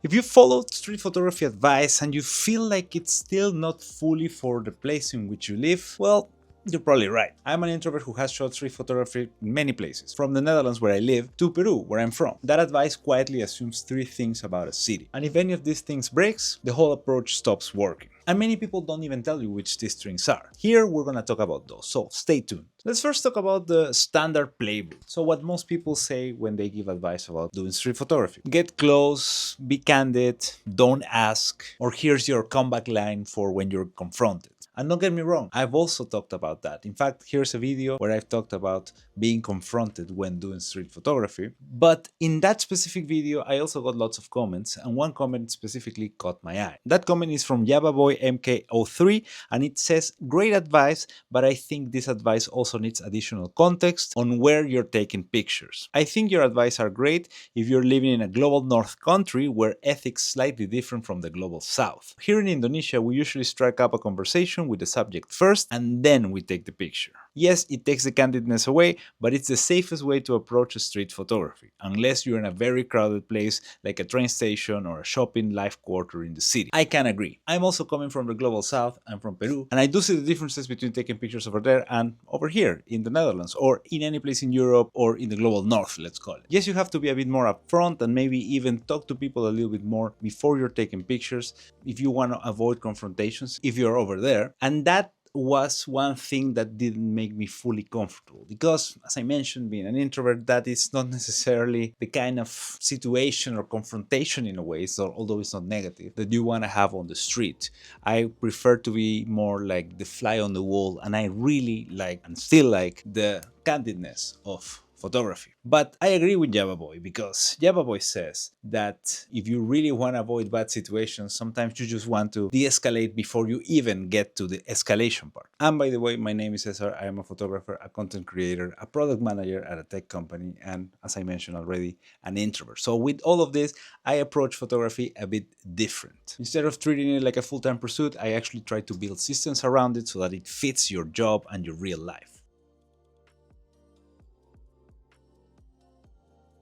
If you follow street photography advice and you feel like it's still not fully for the place in which you live, well, you're probably right. I'm an introvert who has shot street photography in many places, from the Netherlands where I live to Peru where I'm from. That advice quietly assumes three things about a city. And if any of these things breaks, the whole approach stops working. And many people don't even tell you which these things are. Here we're gonna talk about those, so stay tuned. Let's first talk about the Standard Playbook. So what most people say when they give advice about doing street photography. Get close, be candid, don't ask, or here's your comeback line for when you're confronted. And don't get me wrong, I've also talked about that. In fact, here's a video where I've talked about being confronted when doing street photography. But in that specific video, I also got lots of comments, and one comment specifically caught my eye. That comment is from JavaBoyMK03, and it says, great advice, but I think this advice also needs additional context on where you're taking pictures. I think your advice are great if you're living in a global north country where ethics slightly different from the global south. Here in Indonesia, we usually strike up a conversation with the subject first, and then we take the picture. Yes, it takes the candidness away, but it's the safest way to approach a street photography, unless you're in a very crowded place like a train station or a shopping life quarter in the city. I can agree. I'm also coming from the global south, I'm from Peru, and I do see the differences between taking pictures over there and over here in the Netherlands, or in any place in Europe, or in the global north, let's call it. Yes, you have to be a bit more upfront and maybe even talk to people a little bit more before you're taking pictures if you want to avoid confrontations if you're over there. And that was one thing that didn't make me fully comfortable because, as I mentioned, being an introvert, that is not necessarily the kind of situation or confrontation in a way, so although it's not negative, that you want to have on the street. I prefer to be more like the fly on the wall, and I really like and still like the candidness of photography. But I agree with JavaBoy because JavaBoy says that if you really want to avoid bad situations, sometimes you just want to de-escalate before you even get to the escalation part. And by the way, my name is Cesar. I am a photographer, a content creator, a product manager at a tech company, and as I mentioned already, an introvert. So with all of this, I approach photography a bit different. Instead of treating it like a full-time pursuit, I actually try to build systems around it so that it fits your job and your real life.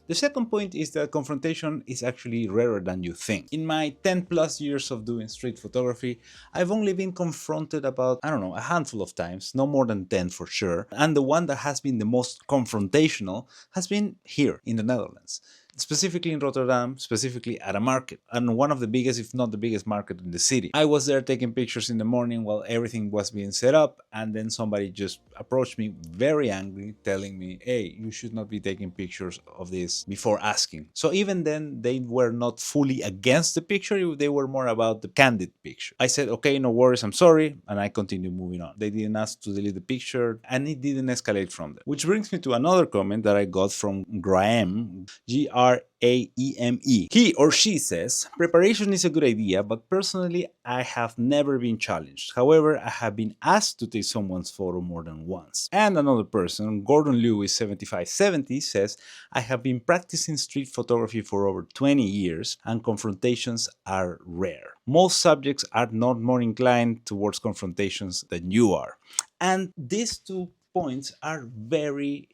The second point is that confrontation is actually rarer than you think. In my 10 plus years of doing street photography, I've only been confronted about, I don't know, a handful of times, no more than 10 for sure. And the one that has been the most confrontational has been here in the Netherlands. Specifically in Rotterdam, specifically at a market, and one of the biggest, if not the biggest market in the city. I was there taking pictures in the morning while everything was being set up, and then somebody just approached me very angry, telling me, hey, you should not be taking pictures of this before asking. So even then, they were not fully against the picture, they were more about the candid picture. I said, okay, no worries, I'm sorry, and I continued moving on. They didn't ask to delete the picture, and it didn't escalate from there. Which brings me to another comment that I got from Graeme, Graeme. He or she says, preparation is a good idea, but personally, I have never been challenged. However, I have been asked to take someone's photo more than once. And another person, Gordon Lewis 7570, says, I have been practicing street photography for over 20 years, and confrontations are rare. Most subjects are not more inclined towards confrontations than you are. And these 2 points are very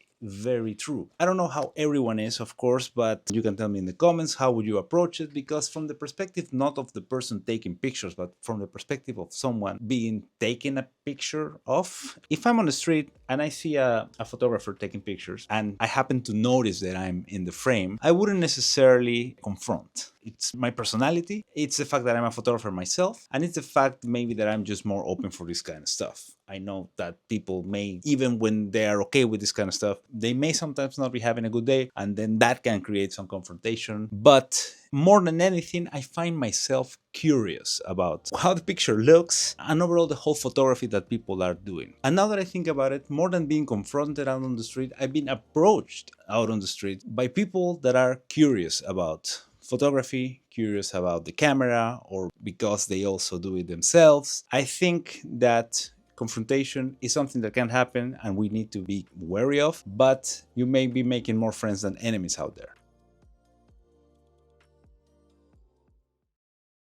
true. I don't know how everyone is, of course, but you can tell me in the comments how would you approach it, because from the perspective not of the person taking pictures, but from the perspective of someone being taken a picture of. If I'm on the street and I see a photographer taking pictures and I happen to notice that I'm in the frame, I wouldn't necessarily confront. It's my personality, it's the fact that I'm a photographer myself, and it's the fact maybe that I'm just more open for this kind of stuff. I know that people may, even when they are okay with this kind of stuff, they may sometimes not be having a good day, and then that can create some confrontation. But more than anything, I find myself curious about how the picture looks and overall the whole photography that people are doing. And now that I think about it, more than being confronted out on the street, I've been approached out on the street by people that are curious about photography, curious about the camera, or because they also do it themselves. I think that confrontation is something that can happen and we need to be wary of, but you may be making more friends than enemies out there.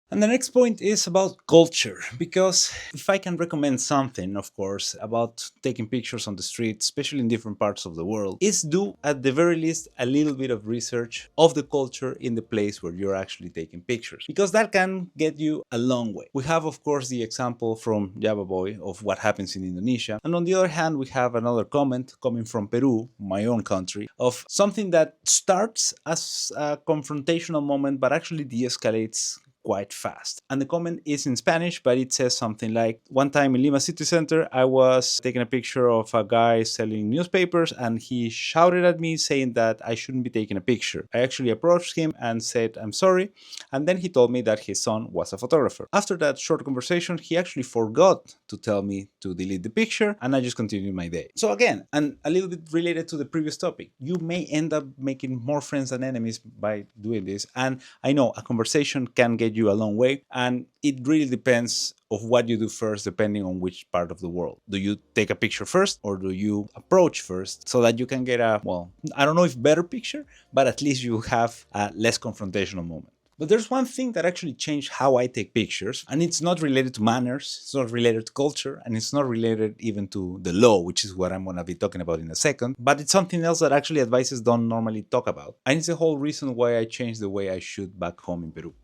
And the next point is about culture, because if I can recommend something, of course, about taking pictures on the street, especially in different parts of the world, is do at the very least a little bit of research of the culture in the place where you're actually taking pictures, because that can get you a long way. We have, of course, the example from Java Boy of what happens in Indonesia, and on the other hand, we have another comment coming from Peru, my own country, of something that starts as a confrontational moment but actually de-escalates quite fast. And the comment is in Spanish, but it says something like, one time in Lima city center, I was taking a picture of a guy selling newspapers and he shouted at me saying that I shouldn't be taking a picture. I actually approached him and said, I'm sorry. And then he told me that his son was a photographer. After that short conversation, he actually forgot to tell me to delete the picture and I just continued my day. So again, and a little bit related to the previous topic, you may end up making more friends than enemies by doing this. And I know a conversation can get you a long way, and it really depends of what you do first depending on which part of the world. Do you take a picture first or do you approach first, so that you can get a, well, I don't know if better picture, but at least you have a less confrontational moment. But there's one thing that actually changed how I take pictures, and it's not related to manners, it's not related to culture, and it's not related even to the law, which is what I'm going to be talking about in a second, but it's something else that actually advisors don't normally talk about. And it's the whole reason why I changed the way I shoot back home in Peru.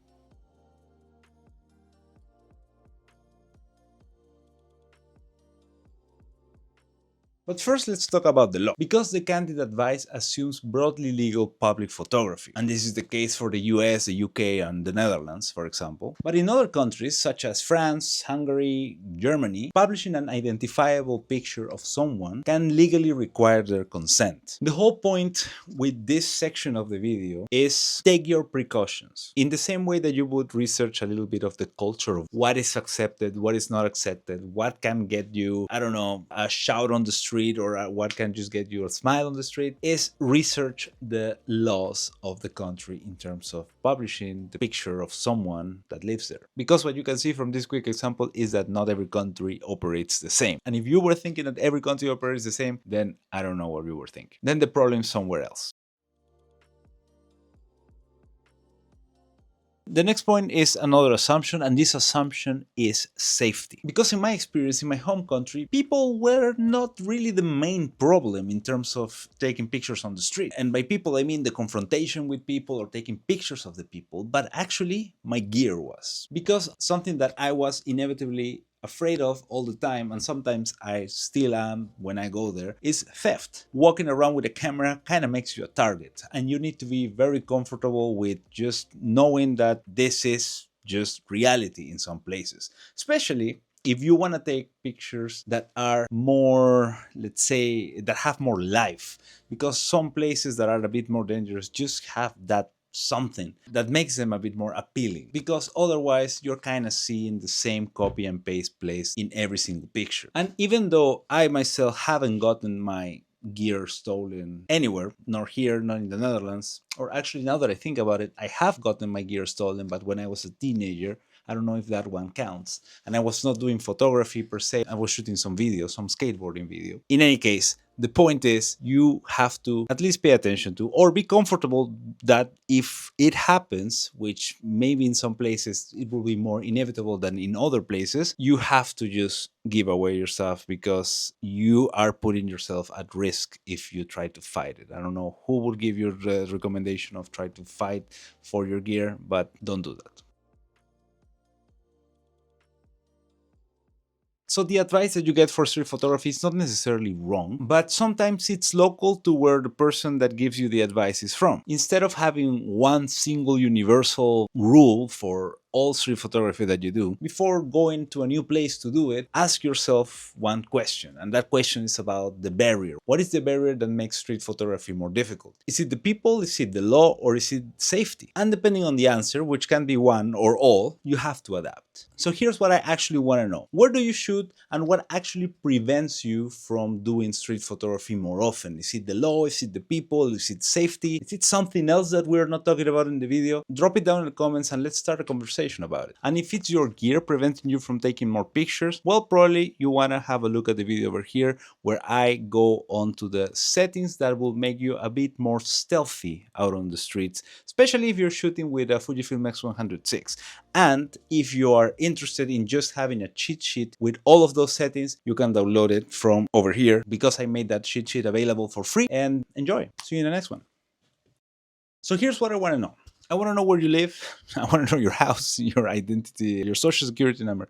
But first, let's talk about the law, because the candid advice assumes broadly legal public photography, and this is the case for the US, the UK, and the Netherlands, for example. But in other countries, such as France, Hungary, Germany, publishing an identifiable picture of someone can legally require their consent. The whole point with this section of the video is take your precautions. In the same way that you would research a little bit of the culture of what is accepted, what is not accepted, what can get you, I don't know, a shout on the street, or what can just get you a smile on the street, is research the laws of the country in terms of publishing the picture of someone that lives there. Because what you can see from this quick example is that not every country operates the same. And if you were thinking that every country operates the same, then I don't know what you were thinking. Then the problem is somewhere else. The next point is another assumption, and this assumption is safety. Because in my experience in my home country, people were not really the main problem in terms of taking pictures on the street. And by people, I mean the confrontation with people or taking pictures of the people, but actually my gear was. Because something that I was inevitably afraid of all the time, and sometimes I still am when I go there, is theft. Walking around with a camera kind of makes you a target, and you need to be very comfortable with just knowing that this is just reality in some places, especially if you want to take pictures that are more, let's say, that have more life, because some places that are a bit more dangerous just have that something that makes them a bit more appealing, because otherwise you're kind of seeing the same copy and paste place in every single picture. And even though I myself haven't gotten my gear stolen anywhere, nor here, nor in the Netherlands, or actually now that I think about it, I have gotten my gear stolen, but when I was a teenager, I don't know if that one counts. And I was not doing photography per se, I was shooting some video, some skateboarding video. In any case, the point is you have to at least pay attention to, or be comfortable that if it happens, which maybe in some places it will be more inevitable than in other places, you have to just give away your stuff, because you are putting yourself at risk if you try to fight it. I don't know who would give you the recommendation of try to fight for your gear, but don't do that. So the advice that you get for street photography is not necessarily wrong, but sometimes it's local to where the person that gives you the advice is from. Instead of having one single universal rule for all street photography that you do, before going to a new place to do it, ask yourself one question. And that question is about the barrier. What is the barrier that makes street photography more difficult? Is it the people, is it the law, or is it safety? And depending on the answer, which can be one or all, you have to adapt. So here's what I actually want to know. Where do you shoot, and what actually prevents you from doing street photography more often? Is it the law? Is it the people? Is it safety? Is it something else that we're not talking about in the video? Drop it down in the comments and let's start a conversation. conversation about it. And if it's your gear preventing you from taking more pictures, well, probably you want to have a look at the video over here where I go on to the settings that will make you a bit more stealthy out on the streets, especially if you're shooting with a Fujifilm X106. And if you are interested in just having a cheat sheet with all of those settings, you can download it from over here because I made that cheat sheet available for free. And enjoy. See you in the next one. So here's what I want to know. I want to know where you live. I want to know your house, your identity, your social security number.